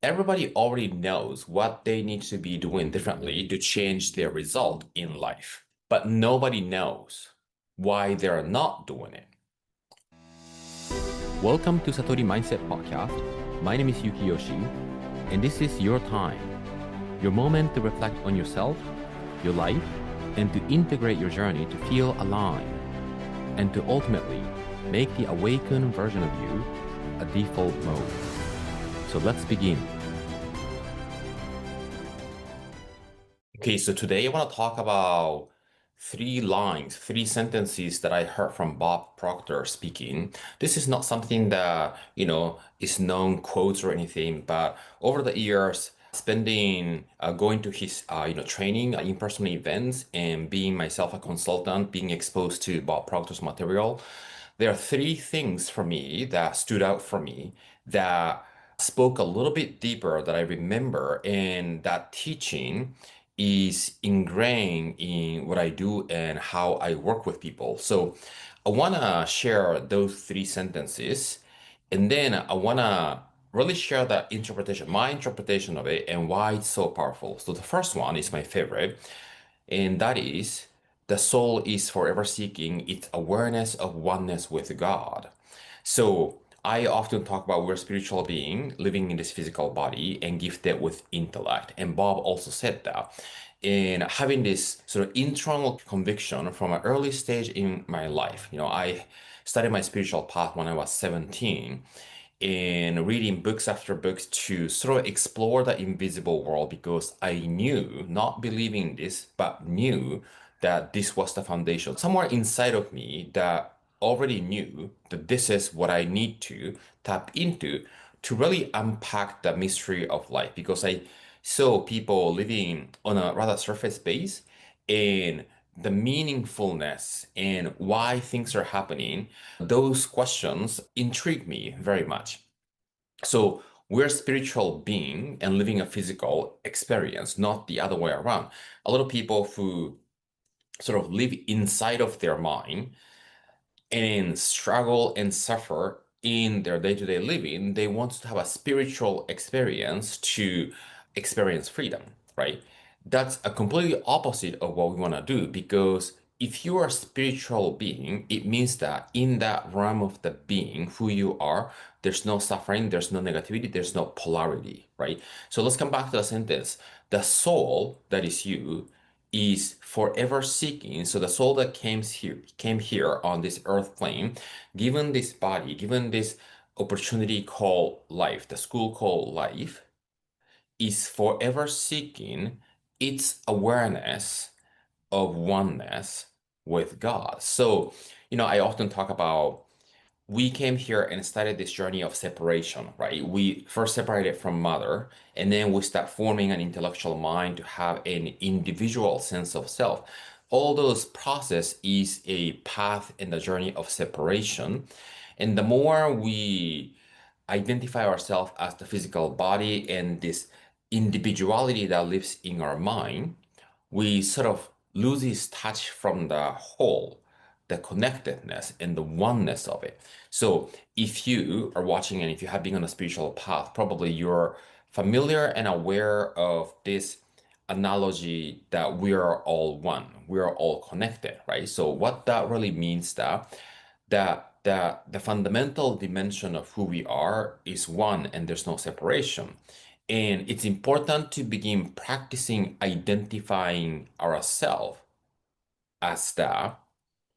everybody already knows what they need to be doing differently to change their result in life, but nobody knows why they're not doing it. Welcome to Satori Mindset Podcast. My name is Yuki Yoshii, and this is your time, your moment to reflect on yourself, your life, and to integrate your journey to feel aligned, and to ultimately make the awakened version of you a default mode. So let's begin. Okay, so today I want to talk about three sentences that I heard from Bob Proctor speaking. This is not something that, is known quotes or anything, but over the years, spending going to his training in-person events and being myself a consultant, being exposed to Bob Proctor's material, there are three things for me that stood out for me that spoke a little bit deeper that I remember, and that teaching is ingrained in what I do and how I work with people. So I want to share those three sentences, and then I want to really share that interpretation, my interpretation of it, and why it's so powerful. So the first one is my favorite, and that is the soul is forever seeking its awareness of oneness with God. So I often talk about we're a spiritual being living in this physical body and gifted with intellect. And Bob also said that. And having this sort of internal conviction from an early stage in my life, I started my spiritual path when I was 17 and reading books after books to sort of explore the invisible world because I knew, not believing this, but knew that this was the foundation. Somewhere inside of me that already knew that this is what I need to tap into to really unpack the mystery of life because I saw people living on a rather surface base and the meaningfulness and why things are happening, those questions intrigue me very much. So we're a spiritual being and living a physical experience, not the other way around. A lot of people who sort of live inside of their mind and struggle and suffer in their day-to-day living, they want to have a spiritual experience to experience freedom, right? That's a completely opposite of what we want to do because if you are a spiritual being, it means that in that realm of the being, who you are, there's no suffering, there's no negativity, there's no polarity, right? So let's come back to the sentence. The soul that is you is forever seeking. So the soul that came here on this earth plane, given this body, given this opportunity called life, the school called life, is forever seeking its awareness of oneness with God. So, I often talk about we came here and started this journey of separation, right? We first separated from mother, and then we start forming an intellectual mind to have an individual sense of self. All those process is a path in the journey of separation. And the more we identify ourselves as the physical body and this individuality that lives in our mind, we sort of loses touch from the whole, the connectedness and the oneness of it. So if you are watching and if you have been on a spiritual path, probably you're familiar and aware of this analogy that we are all one, we are all connected, right? So what that really means that the fundamental dimension of who we are is one and there's no separation. And it's important to begin practicing identifying ourselves as that.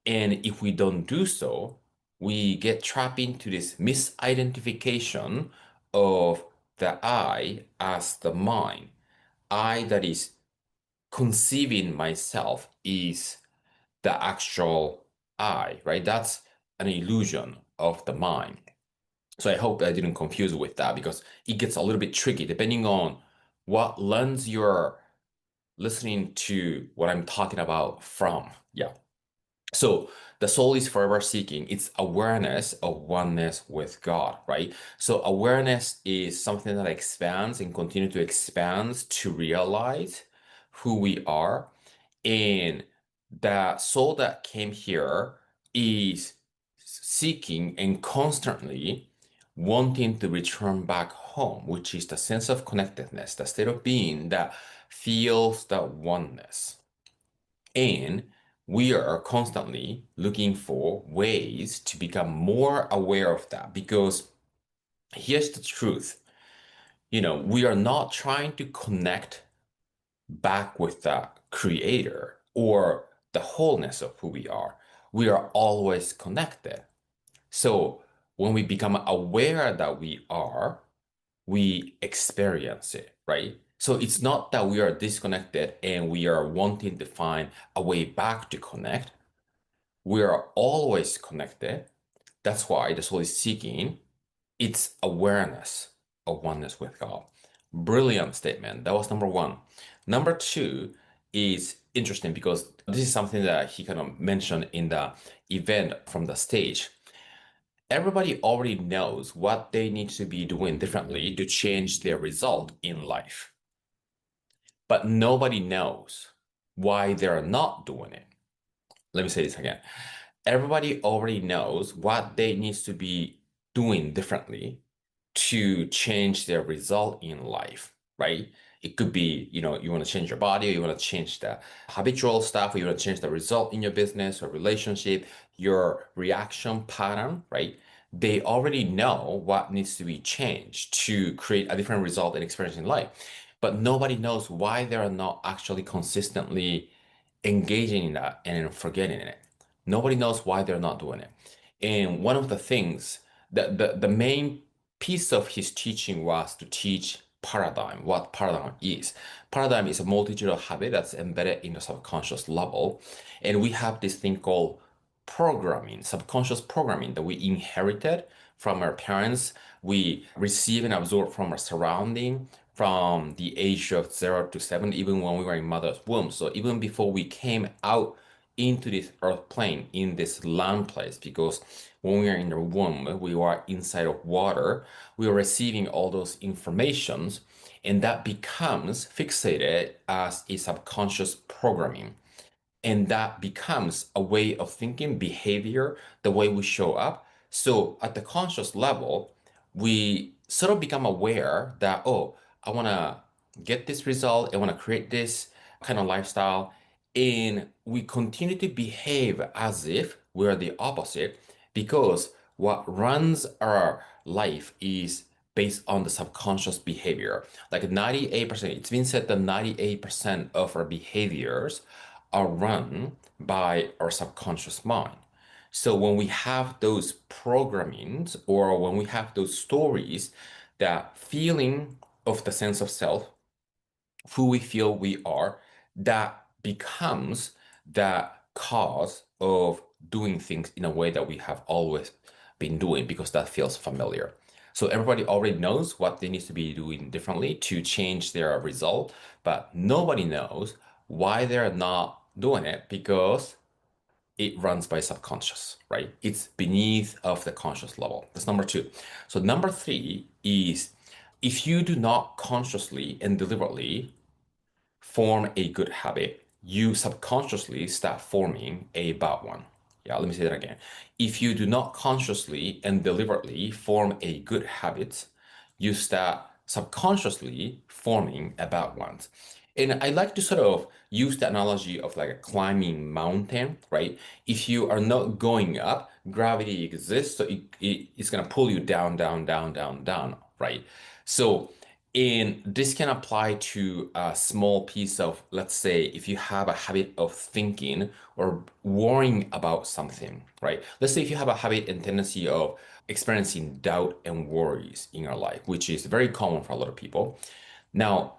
And if we don't do so, we get trapped into this misidentification of the I as the mind. I that is conceiving myself is the actual I, right? That's an illusion of the mind. So I hope I didn't confuse with that because it gets a little bit tricky depending on what lens you're listening to what I'm talking about from. Yeah. So the soul is forever seeking its awareness of oneness with God, right? So awareness is something that expands and continue to expand to realize who we are. And the soul that came here is seeking and constantly wanting to return back home, which is the sense of connectedness, the state of being that feels the oneness. And we are constantly looking for ways to become more aware of that because here's the truth. We are not trying to connect back with the creator or the wholeness of who we are. We are always connected. So when we become aware that we experience it, right? So it's not that we are disconnected and we are wanting to find a way back to connect. We are always connected. That's why the soul is seeking its awareness of oneness with God. Brilliant statement. That was number one. Number two is interesting because this is something that he kind of mentioned in the event from the stage. Everybody already knows what they need to be doing differently to change their result in life, but nobody knows why they're not doing it. Let me say this again. Everybody already knows what they need to be doing differently to change their result in life, right? It could be, you want to change your body, or you want to change the habitual stuff, or you want to change the result in your business or relationship, your reaction pattern, right? They already know what needs to be changed to create a different result and experience in life. But nobody knows why they're not actually consistently engaging in that and forgetting it. Nobody knows why they're not doing it. And one of the things that the main piece of his teaching was to teach paradigm, what paradigm is. Paradigm is a multitude of habit that's embedded in the subconscious level. And we have this thing called programming, subconscious programming that we inherited from our parents. We receive and absorb from our surrounding from the age of 0 to 7, even when we were in mother's womb. So even before we came out into this earth plane, in this land place, because when we are in the womb, we are inside of water, we are receiving all those informations, and that becomes fixated as a subconscious programming. And that becomes a way of thinking, behavior, the way we show up. So at the conscious level, we sort of become aware that, oh, I want to get this result, I want to create this kind of lifestyle. And we continue to behave as if we're the opposite because what runs our life is based on the subconscious behavior. Like 98%, it's been said that 98% of our behaviors are run by our subconscious mind. So when we have those programmings or when we have those stories, that feeling of the sense of self, who we feel we are, that becomes the cause of doing things in a way that we have always been doing because that feels familiar. So everybody already knows what they need to be doing differently to change their result, but nobody knows why they're not doing it because it runs by subconscious, right? It's beneath of the conscious level. That's number two. So number three is if you do not consciously and deliberately form a good habit, you subconsciously start forming a bad one. Yeah, let me say that again. If you do not consciously and deliberately form a good habit, you start subconsciously forming a bad one. And I like to sort of use the analogy of like a climbing mountain, right? If you are not going up, gravity exists, so it's going to pull you down, down, down, down, down, right? So and this can apply to a small piece of, let's say, if you have a habit of thinking or worrying about something, right? Let's say if you have a habit and tendency of experiencing doubt and worries in your life, which is very common for a lot of people. Now,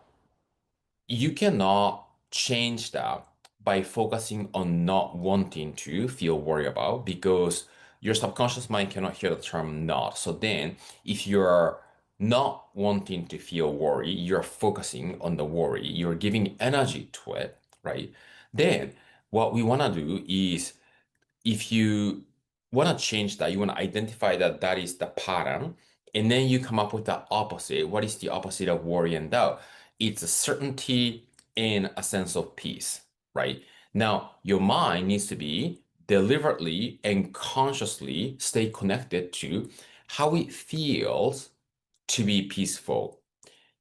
you cannot change that by focusing on not wanting to feel worried about because your subconscious mind cannot hear the term not. So then, if you're not wanting to feel worry, you're focusing on the worry, you're giving energy to it, right? Then, what we want to do is if you want to change that, you want to identify that that is the pattern, and then you come up with the opposite. What is the opposite of worry and doubt? It's a certainty and a sense of peace, right? Now, your mind needs to be deliberately and consciously stay connected to how it feels to be peaceful.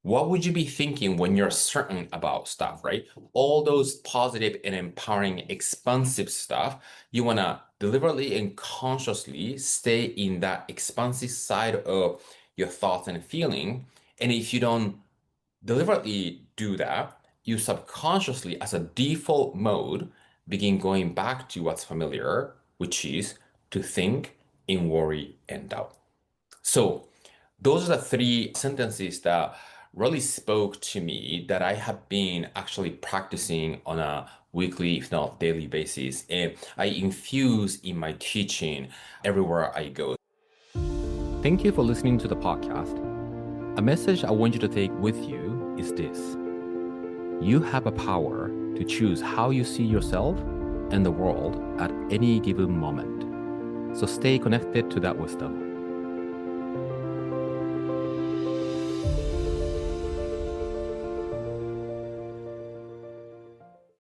What would you be thinking when you're certain about stuff, right? All those positive and empowering, expansive stuff, you want to deliberately and consciously stay in that expansive side of your thoughts and feeling. And if you don't deliberately do that, you subconsciously, as a default mode, begin going back to what's familiar, which is to think in worry and doubt. So, those are the three sentences that really spoke to me that I have been actually practicing on a weekly, if not daily basis. And I infuse in my teaching everywhere I go. Thank you for listening to the podcast. A message I want you to take with you is this: you have a power to choose how you see yourself and the world at any given moment. So stay connected to that wisdom.